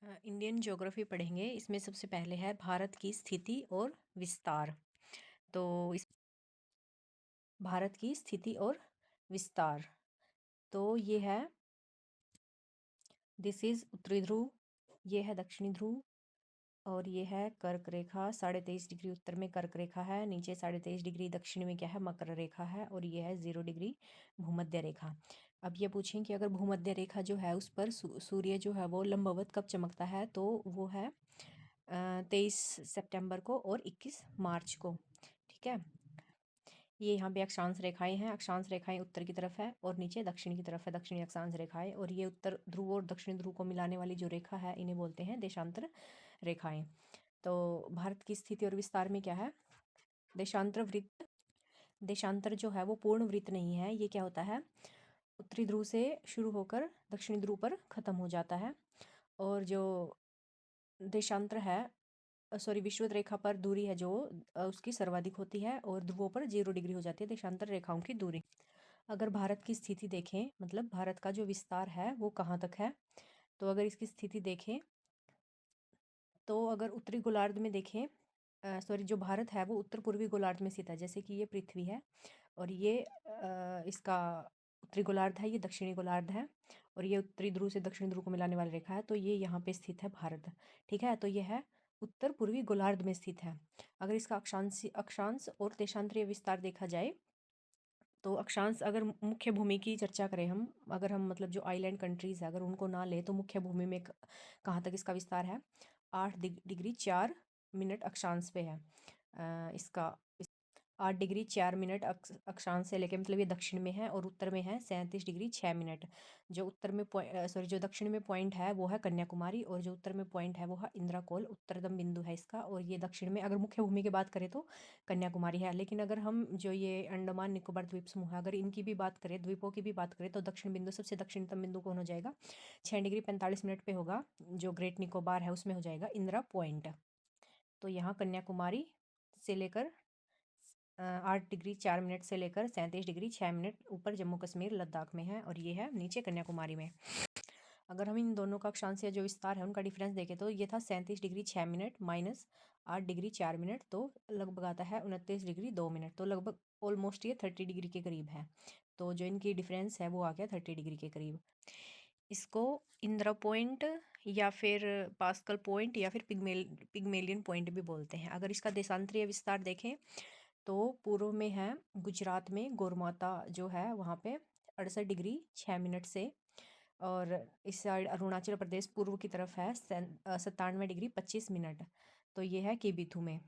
Indian geography पढ़ेंगे। इसमें सबसे पहले है भारत की स्थिति और विस्तार। तो इस भारत की स्थिति और विस्तार, तो ये है, दिस इज उत्तरी ध्रुव, ये है दक्षिणी ध्रुव, और ये है कर्क रेखा। 23.5 डिग्री उत्तर में कर्क रेखा है, नीचे 23.5 डिग्री दक्षिण में क्या है, मकर रेखा है, और ये है 0 डिग्री भूमध्य रेखा। अब ये पूछें कि अगर भूमध्य रेखा जो है उस पर सूर्य जो है वो लंबवत कब चमकता है, तो वो है 23 सितंबर को और 21 मार्च को। ठीक है, ये यहाँ पे अक्षांश रेखाएं हैं। अक्षांश रेखाएं उत्तर की तरफ है और नीचे दक्षिण की तरफ है, दक्षिणी अक्षांश रेखाएं। और ये उत्तर ध्रुव और दक्षिणी ध्रुव को मिलाने वाली जो रेखा है इन्हें बोलते हैं देशांतर रेखाएं। तो भारत की स्थिति और विस्तार में क्या है, देशांतर वृत्त। देशांतर जो है वो पूर्ण वृत्त नहीं है। ये क्या होता है, उत्तरी ध्रुव से शुरू होकर दक्षिणी ध्रुव पर खत्म हो जाता है। और जो देशांतर है, सॉरी, विषुवत रेखा पर दूरी है जो उसकी सर्वाधिक होती है, और ध्रुवों पर 0 डिग्री हो जाती है देशांतर रेखाओं की दूरी। अगर भारत की स्थिति देखें, मतलब भारत का जो विस्तार है वो कहाँ तक है, तो अगर इसकी स्थिति देखें तो अगर उत्तरी गोलार्ध में देखें, सॉरी, जो भारत है वो उत्तर पूर्वी गोलार्ध में स्थित है। जैसे कि ये पृथ्वी है और ये इसका उत्तरी गोलार्ध है, ये दक्षिणी गोलार्ध है, और ये उत्तरी ध्रुव से दक्षिणी ध्रुव को मिलाने वाली रेखा है, तो ये यहाँ पे स्थित है भारत। ठीक है, तो ये है उत्तर पूर्वी गोलार्ध में स्थित है। अगर इसका अक्षांश और देशांतरीय विस्तार देखा जाए, तो अक्षांश, अगर मुख्य भूमि की चर्चा करें हम, अगर हम मतलब जो आइलैंड कंट्रीज़ है अगर उनको ना ले, तो मुख्य भूमि में कहाँ तक इसका विस्तार है, 8 डिग्री 4 मिनट अक्षांश पे है। इसका 8 डिग्री 4 मिनट अक्षांश से लेके, मतलब ये दक्षिण में है, और उत्तर में है 37 डिग्री 6 मिनट। जो उत्तर में सॉरी, जो दक्षिण में पॉइंट है वो है कन्याकुमारी, और जो उत्तर में पॉइंट है वो है इंद्राकोल, उत्तरतम बिंदु है इसका। और ये दक्षिण में, अगर मुख्य भूमि की बात करें तो कन्याकुमारी है। लेकिन अगर हम जो ये अंडमान निकोबार द्वीप समूह है, अगर इनकी भी बात करें, द्वीपों की भी बात करें, तो दक्षिण बिंदु, सबसे दक्षिणतम बिंदु कौन हो जाएगा, 6 डिग्री 45 मिनट पे होगा, जो ग्रेट निकोबार है उसमें हो जाएगा इंदिरा पॉइंट। तो यहाँ कन्याकुमारी से लेकर 8 डिग्री 4 मिनट से लेकर 37 डिग्री 6 मिनट ऊपर जम्मू कश्मीर लद्दाख में है, और ये है नीचे कन्याकुमारी में। अगर हम इन दोनों का अक्षांश या जो विस्तार है उनका डिफरेंस देखें, तो ये था 37 degree 6 minute minus 8 degree 4 minute, तो लगभग आता है 29 डिग्री 2 मिनट। तो लगभग ऑलमोस्ट ये 30 डिग्री के करीब है। तो जो इनकी डिफरेंस है वो आ गया 30 डिग्री के करीब। इसको इंदिरा पॉइंट या फिर पास्कल पॉइंट या फिर पिग्मेलियन पॉइंट भी बोलते हैं। अगर इसका देशांतरीय विस्तार देखें, तो पूर्व में है गुजरात में गोरमाता जो है वहाँ पे 68 डिग्री 6 मिनट से, और इस साइड अरुणाचल प्रदेश पूर्व की तरफ है 97 डिग्री 25 मिनट। तो ये है केबिथू में।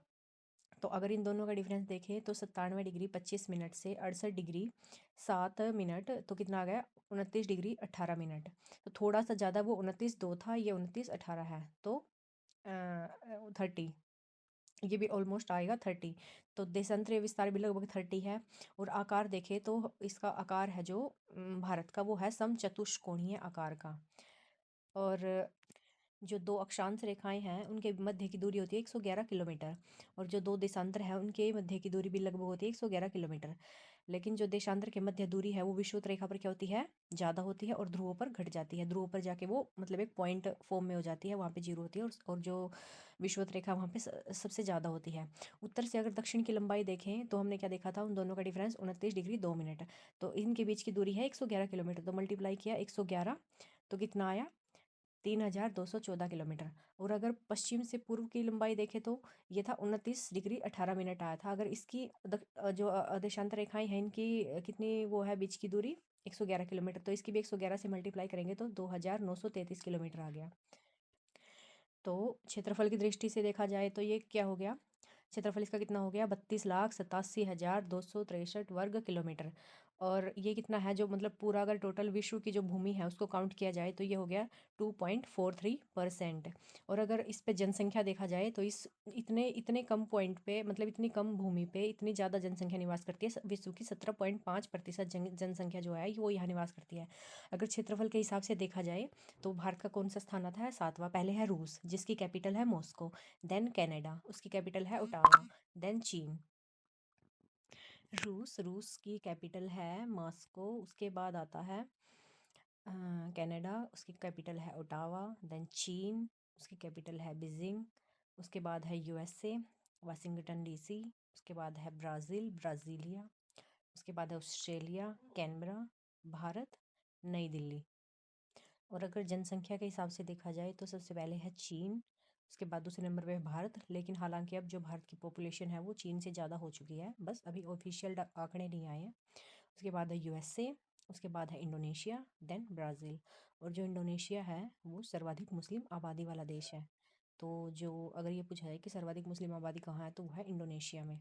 तो अगर इन दोनों का डिफरेंस देखें, तो 97 डिग्री 25 मिनट से 68 डिग्री 7 मिनट, तो कितना आ गया, 29 डिग्री 18 मिनट। तो थोड़ा सा ज़्यादा, वो 29 2 था, ये 29 18 है, तो 30, ये भी ऑलमोस्ट आएगा 30। तो देशांतरीय विस्तार भी लगभग 30 है। और आकार देखें तो इसका आकार है जो भारत का, वो है समचतुष्कोणीय आकार का। और जो दो अक्षांश रेखाएं हैं उनके मध्य की दूरी होती है 111 किलोमीटर, और जो दो देशांतर हैं उनके मध्य की दूरी भी लगभग होती है 111 किलोमीटर। लेकिन जो देशांतर के मध्य दूरी है वो विषुवत रेखा पर क्या होती है, ज़्यादा होती है, और ध्रुवों पर घट जाती है। ध्रुवों पर जाके वो मतलब एक पॉइंट फॉर्म में हो जाती है, वहाँ पे 0 होती है, और जो विषुवत रेखा वहाँ पे सबसे ज़्यादा होती है। उत्तर से अगर दक्षिण की लंबाई देखें, तो हमने क्या देखा था, उन दोनों का डिफरेंस 29 डिग्री 2 मिनट। तो इनके बीच की दूरी है 111 किलोमीटर, तो मल्टीप्लाई किया 111, तो कितना आया, 3214 किलोमीटर। और अगर पश्चिम से पूर्व की लंबाई देखें, तो ये था 29 डिग्री 18 मिनट आया था। अगर इसकी जो देशांतर रेखाएं हैं इनकी कितनी वो है बीच की दूरी, 111 किलोमीटर, तो इसकी भी 111 से मल्टीप्लाई करेंगे तो 2933 किलोमीटर आ गया। तो क्षेत्रफल की दृष्टि से देखा जाए तो ये क्या हो गया, क्षेत्रफल इसका कितना हो गया, 32,87,263 वर्ग किलोमीटर। और ये कितना है, जो मतलब पूरा अगर टोटल विश्व की जो भूमि है उसको काउंट किया जाए, तो ये हो गया 2.43%। और अगर इस पे जनसंख्या देखा जाए, तो इस इतने इतने कम पॉइंट पे, मतलब इतनी कम भूमि पे इतनी ज़्यादा जनसंख्या निवास करती है। विश्व की 17.5% जनसंख्या जो है वो यहाँ निवास करती है। अगर क्षेत्रफल के हिसाब से देखा जाए, तो भारत का कौन सा स्थान आता है, 7वां। पहले है रूस जिसकी कैपिटल है मॉस्को, देन कनाडा उसकी कैपिटल है ओटावा, देन चीन। रूस की कैपिटल है मॉस्को, उसके बाद आता है कनाडा, उसकी कैपिटल है ओटावा, देन चीन, उसकी कैपिटल है बीजिंग। उसके बाद है यूएसए, वाशिंगटन डीसी। उसके बाद है ब्राज़ील, ब्राज़ीलिया। उसके बाद है ऑस्ट्रेलिया, कैनबरा। भारत, नई दिल्ली। और अगर जनसंख्या के हिसाब से देखा जाए तो सबसे पहले है चीन, उसके बाद दूसरे नंबर पे है भारत। लेकिन हालांकि अब जो भारत की पॉपुलेशन है वो चीन से ज़्यादा हो चुकी है, बस अभी ऑफिशियल आंकड़े नहीं आए हैं। उसके बाद है यूएसए। उसके बाद है इंडोनेशिया, देन ब्राज़ील। और जो इंडोनेशिया है वो सर्वाधिक मुस्लिम आबादी वाला देश है। तो जो अगर ये पूछा जाए कि सर्वाधिक मुस्लिम आबादी कहाँ है तो वो है इंडोनेशिया में।